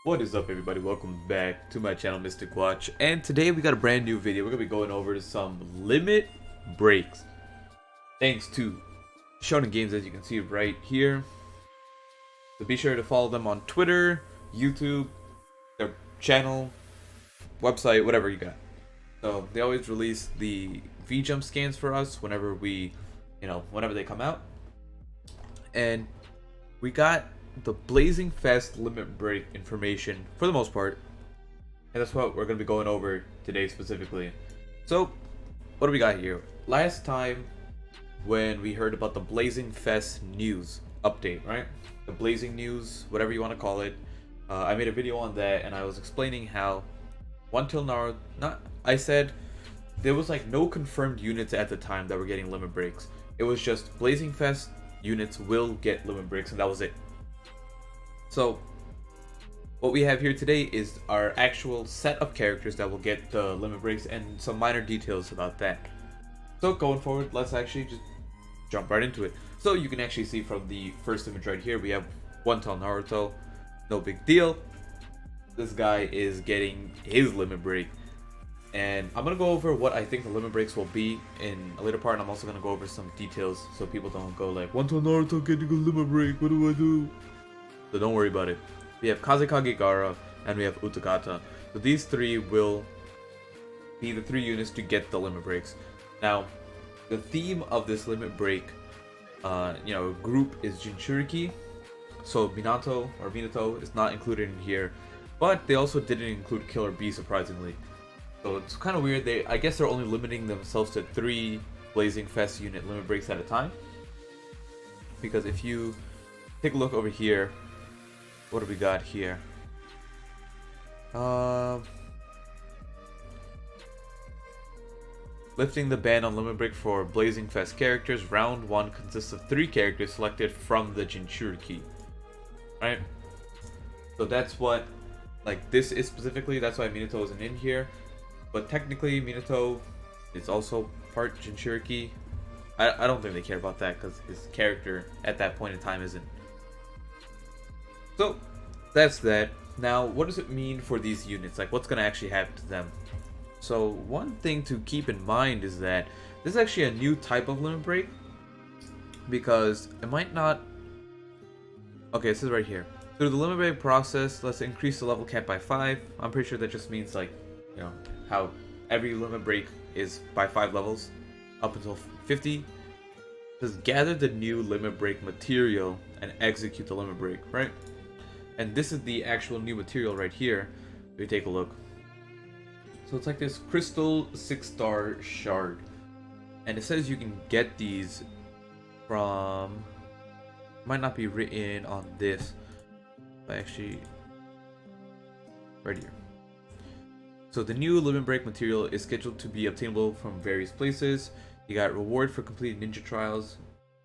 What is up, everybody? Welcome back to my channel, Mystic Watch, and today we got a brand new video. We're gonna be going over some limit breaks thanks to Shonen Games, as you can see right here. So be sure to follow them on Twitter, YouTube, their channel, website, whatever you got. So they always release the V-Jump scans for us whenever whenever they come out. And we got the Blazing Fest limit break information for the most part, and that's what we're going to be going over today specifically. So what do we got here? Last time when we heard about the Blazing Fest news update, right? The Blazing news, whatever you want to call it, I made a video on that, and I was explaining how one till now, I said there was like no confirmed units at the time that were getting limit breaks. It was just Blazing Fest units will get limit breaks, and that was it. So what we have here today is our actual set of characters that will get the limit breaks and some minor details about that. So going forward, let's actually just jump right into it. So you can actually see from the first image right here, we have One Tail Naruto. No big deal. This guy is getting his limit break. And I'm going to go over what I think the limit breaks will be in a later part, and I'm also going to go over some details so people don't go like, One Tail Naruto getting a limit break, what do I do? So don't worry about it. We have Kazekage Gaara and we have Utakata. So these three will be the three units to get the limit breaks. Now, the theme of this limit break, group is Jinchuriki. So Minato is not included in here, but they also didn't include Killer Bee, surprisingly. So it's kind of weird. I guess they're only limiting themselves to 3 Blazing Fest unit limit breaks at a time. Because if you take a look over here, what do we got here? Lifting the ban on limit break for Blazing Fest characters. Round 1 consists of 3 characters selected from the Jinchuriki. Right? So that's what, like, this is specifically, that's why Minato isn't in here. But technically, Minato is also part Jinchuriki. I don't think they care about that because his character at that point in time isn't. So that's that. Now, what does it mean for these units? Like, what's going to actually happen to them? So one thing to keep in mind is that this is actually a new type of limit break, because it might not... Okay, this is right here. Through the limit break process, let's increase the level cap by 5. I'm pretty sure that just means, like, how every limit break is by 5 levels up until 50. Just gather the new limit break material and execute the limit break, right? And this is the actual new material right here. If you take a look. So it's like this crystal 6-star shard. And it says you can get these from... Might not be written on this. But actually... Right here. So the new limit break material is scheduled to be obtainable from various places. You got reward for completing ninja trials,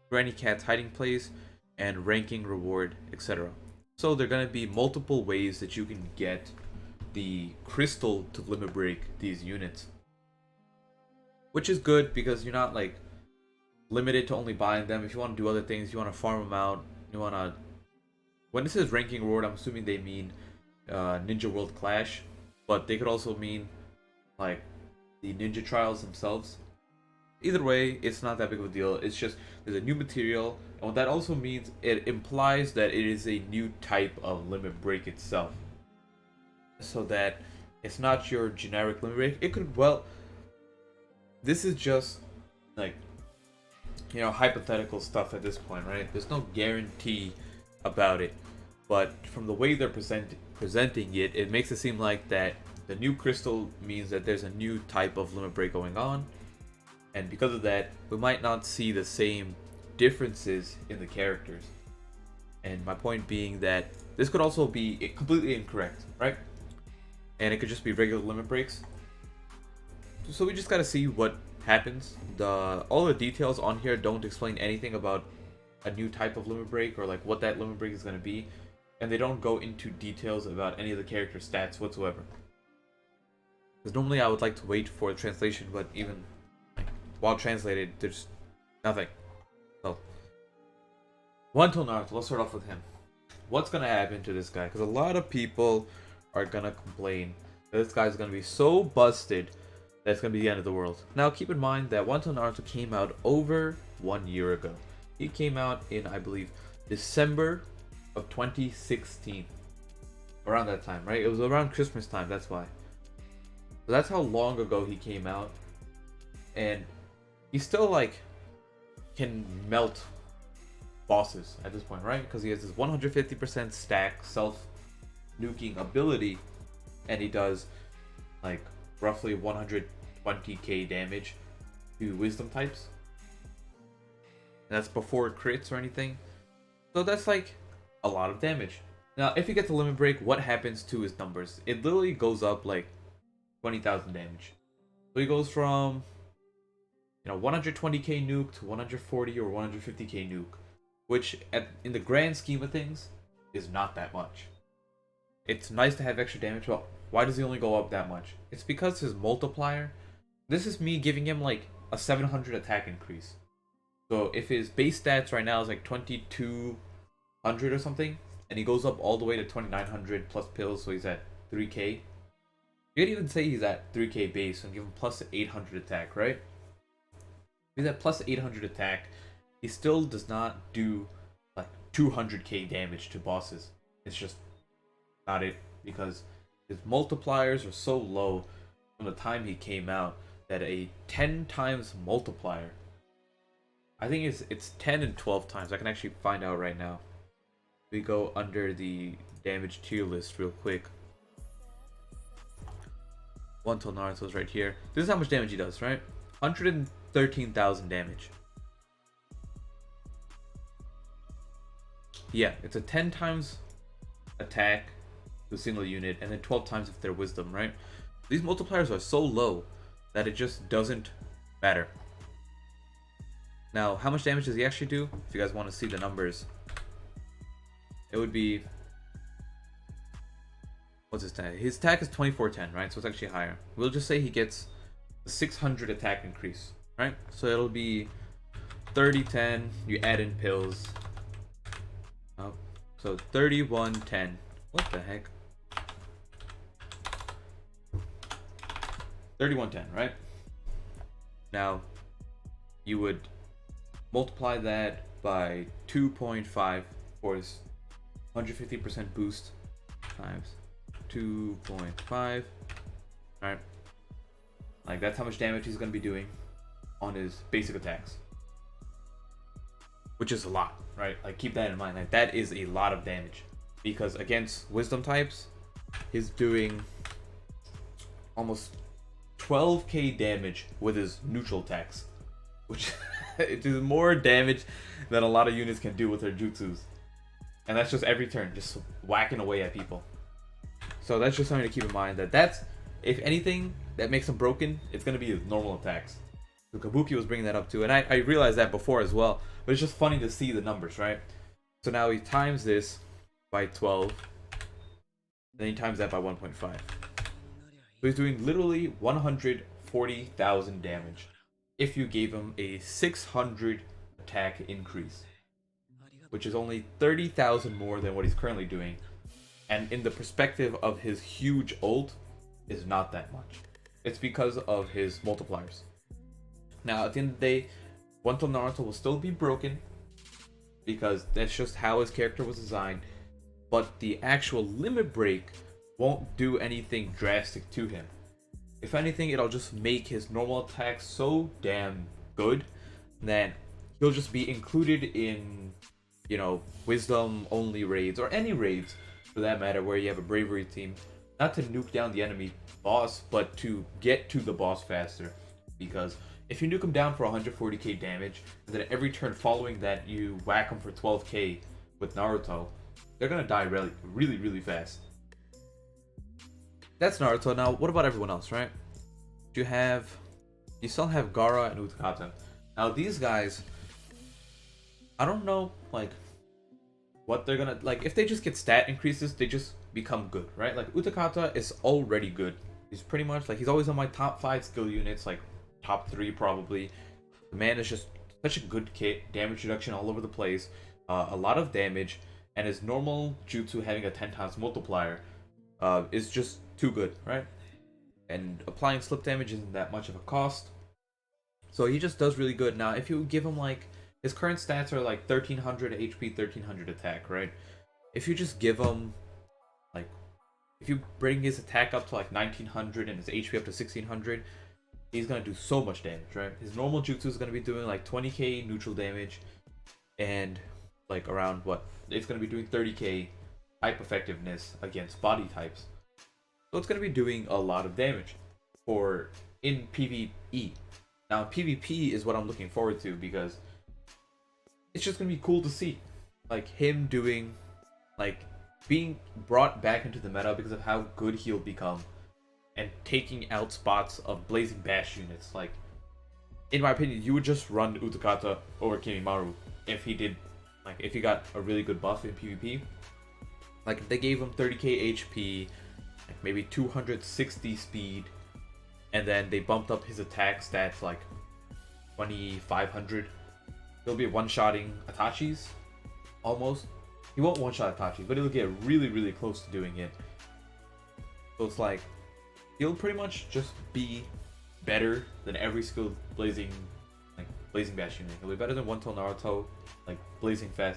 Granny Cat's hiding place, and ranking reward, etc. So there are going to be multiple ways that you can get the crystal to limit break these units. Which is good because you're not like limited to only buying them. If you want to do other things, you want to farm them out, you want to... When this says ranking reward, I'm assuming they mean Ninja World Clash. But they could also mean like the ninja trials themselves. Either way, it's not that big of a deal. It's just there's a new material, and what that also means, it implies that it is a new type of limit break itself. So that it's not your generic limit break. It could, well, this is just like, hypothetical stuff at this point, right? There's no guarantee about it, but from the way they're presenting it, it makes it seem like that the new crystal means that there's a new type of limit break going on. And because of that, we might not see the same differences in the characters. And my point being that this could also be completely incorrect, right? And it could just be regular limit breaks. So we just gotta see what happens. All the details on here don't explain anything about a new type of limit break or like what that limit break is gonna be. And they don't go into details about any of the character stats whatsoever. Because normally I would like to wait for the translation, but even while translated, there's nothing. So, One Tail Naruto, let's start off with him. what's gonna happen to this guy, because a lot of people are gonna complain that this guy's gonna be so busted that it's gonna be the end of the world. Now keep in mind that One Ton Naruto came out over 1 year ago. He came out in, I believe, December of 2016. Around that time, right? It was around Christmas time, that's why. So that's how long ago he came out. And he still, like, can melt bosses at this point, right? Because he has this 150% stack self-nuking ability. And he does, like, roughly 120k damage to wisdom types. And that's before crits or anything. So that's, like, a lot of damage. Now, if he gets a limit break, what happens to his numbers? It literally goes up, like, 20,000 damage. So he goes from, 120k nuke to 140 or 150k nuke, which in the grand scheme of things is not that much. It's nice to have extra damage, but why does he only go up that much? It's because his multiplier, this is me giving him like a 700 attack increase. So if his base stats right now is like 2200 or something, and he goes up all the way to 2900 plus pills, so he's at 3k. You could even say he's at 3k base and give him plus 800 attack, right? He's at plus 800 attack. He still does not do like 200k damage to bosses. It's just not it, because his multipliers are so low from the time he came out that a 10 times multiplier, I think it's 10 and 12 times. I can actually find out right now. We go under the damage tier list real quick. One Ton Naruto's right here. This is how much damage he does, right? 113,000 damage. Yeah, it's a 10 times attack to a single unit, and then 12 times if they're wisdom, right? These multipliers are so low that it just doesn't matter. Now, how much damage does he actually do? If you guys want to see the numbers, it would be, what's his attack? His attack is 2410, right? So it's actually higher. We'll just say he gets a 600 attack increase, right? So it'll be 3010. You add in pills. Oh, so 3110. What the heck? 3110, right? Now, you would multiply that by 2.5 for his 150% boost times 2.5. Alright. Like, that's how much damage he's going to be doing on his basic attacks. Which is a lot, right? Like, keep that in mind. Like, that is a lot of damage. Because against wisdom types, he's doing almost 12k damage with his neutral attacks. Which it is more damage than a lot of units can do with their jutsus. And that's just every turn, just whacking away at people. So that's just something to keep in mind, that's, if anything that makes him broken, it's going to be his normal attacks. So Kabuki was bringing that up too, and I realized that before as well. But it's just funny to see the numbers, right? So now he times this by 12, then he times that by 1.5. So he's doing literally 140,000 damage if you gave him a 600 attack increase, which is only 30,000 more than what he's currently doing. And in the perspective of his huge ult, is not that much. It's because of his multipliers. Now, at the end of the day, One Ton Naruto will still be broken, because that's just how his character was designed. But the actual limit break won't do anything drastic to him. If anything, it'll just make his normal attacks so damn good that he'll just be included in, wisdom only raids, or any raids for that matter, where you have a bravery team, not to nuke down the enemy boss, but to get to the boss faster. Because if you nuke him down for 140k damage, and then every turn following that you whack him for 12k with Naruto, they're gonna die really, really fast. That's Naruto. Now, what about everyone else, right? You still have Gaara and Utakata. Now, these guys, I don't know, what they're gonna, if they just get stat increases, they just become good, right? Like, Utakata is already good. He's pretty much, he's always on my top 5 skill units, top 3 probably. The man is just such a good kit, damage reduction all over the place, a lot of damage, and his normal jutsu having a 10 times multiplier is just too good, right? And applying slip damage isn't that much of a cost, so he just does really good. Now, if you give him like his current stats are like 1300 HP, 1300 attack, right? If you just give him like, if you bring his attack up to like 1900 and his HP up to 1600, he's gonna do so much damage, right? His normal jutsu is gonna be doing like 20k neutral damage, and like around what? It's gonna be doing 30k type effectiveness against body types. So it's gonna be doing a lot of damage for in PvE. Now PvP is what I'm looking forward to, because it's just gonna be cool to see like him doing, like, being brought back into the meta because of how good he'll become and taking out spots of Blazing Bash units. Like, in my opinion, you would just run Utakata over Kimimaru if he did, like, if he got a really good buff in PvP. Like, if they gave him 30k HP, like maybe 260 speed, and then they bumped up his attack stats like 2500, he'll be one-shotting Itachi's almost. He won't one-shot Itachi, but he'll get really, really close to doing it. So it's like, he'll pretty much just be better than every skilled Blazing Bash unit. He'll be better than One-Tail Naruto, like Blazing Bash,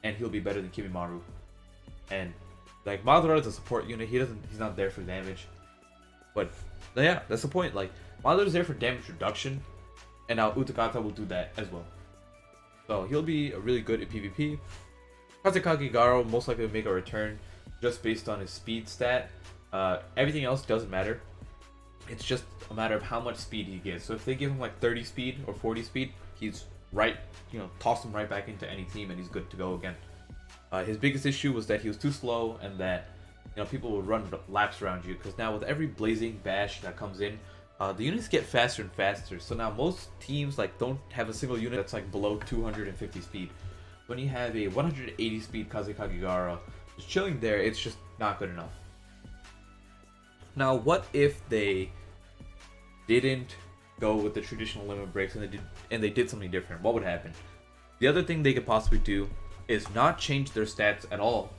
and he'll be better than Kimimaru. And like Madara is a support unit. He's not there for damage. But yeah, that's the point. Like, Madara's there for damage reduction, and now Utakata will do that as well. So he'll be really good at PvP. Kazekage Garo most likely will make a return just based on his speed stat. Everything else doesn't matter. It's just a matter of how much speed he gets. So if they give him like 30 speed or 40 speed, he's right, toss him right back into any team and he's good to go again. His biggest issue was that he was too slow, and that people would run laps around you, because now with every Blazing Bash that comes in, the units get faster and faster. So now most teams like don't have a single unit that's like below 250 speed. When you have a 180 speed Kazekage Gaara just chilling there, it's just not good enough. Now, what if they didn't go with the traditional limit breaks and they did something different? What would happen? The other thing they could possibly do is not change their stats at all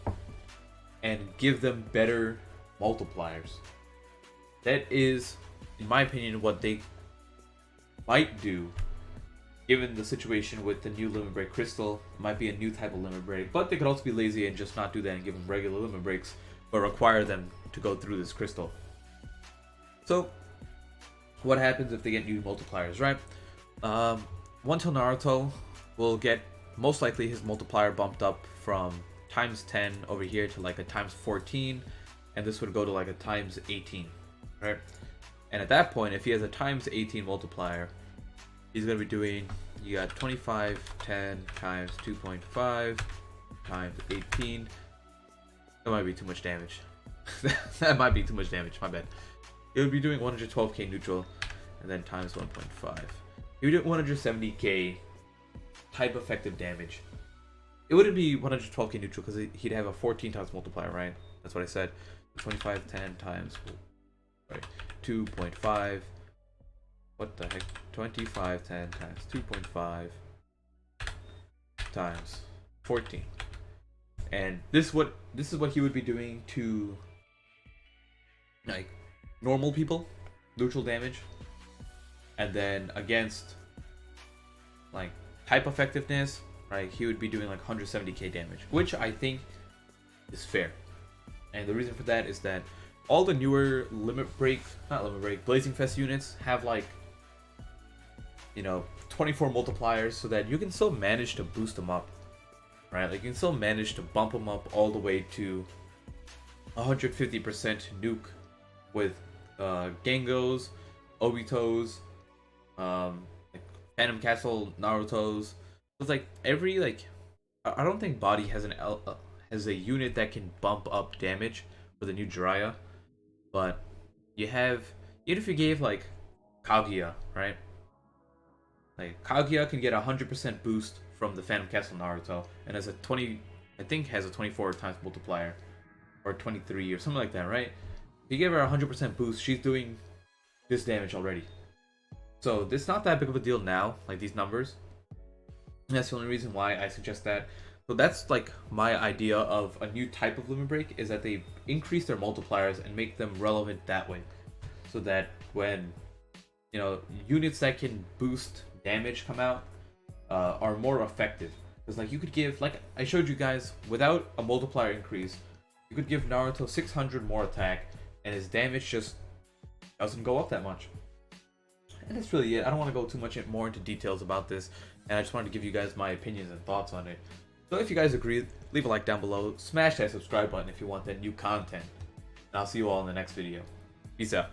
and give them better multipliers. That is, in my opinion, what they might do, given the situation with the new limit break crystal. It might be a new type of limit break, but they could also be lazy and just not do that and give them regular limit breaks, but require them to go through this crystal. So what happens if they get new multipliers, right? One-Tail Naruto will get most likely his multiplier bumped up from times 10 over here to like a times 14, and this would go to like a times 18, right? And at that point, if he has a times 18 multiplier, he's going to be doing, you got 25, 10 times 2.5 times 18. That might be too much damage. That might be too much damage, my bad. It would be doing 112k neutral, and then times 1.5. He would do 170k type effective damage. It wouldn't be 112k neutral because he'd have a 14 times multiplier, right? That's what I said. 25, 10 times, right, 2.5. What the heck? 25, 10 times 2.5 times 14. And this is what he would be doing to like normal people, neutral damage. And then against like type effectiveness, right, he would be doing like 170k damage, which I think is fair. And the reason for that is that all the newer Blazing Fest units have like 24 multipliers, so that you can still manage to boost them up, right? Like you can still manage to bump them up all the way to 150% nuke with Gengos, Obitos, like Phantom Castle Naruto's. It's like every I don't think Body has has a unit that can bump up damage with a new Jiraiya, but you have, even if you gave like Kaguya, right? Like Kaguya can get a 100% boost from the Phantom Castle Naruto, and has a 24 times multiplier, or 23 or something like that, right? If you give her a 100% boost, she's doing this damage already. So this is not that big of a deal now, like these numbers. And that's the only reason why I suggest that. So that's like my idea of a new type of limit break, is that they increase their multipliers and make them relevant that way. So that when, you know, units that can boost damage come out, are more effective. Because like you could give, like I showed you guys, without a multiplier increase, you could give Naruto 600 more attack and his damage just doesn't go up that much. And that's really it. I don't want to go too much more into details about this, and I just wanted to give you guys my opinions and thoughts on it. So if you guys agree, leave a like down below, smash that subscribe button if you want that new content, and I'll see you all in the next video. Peace out.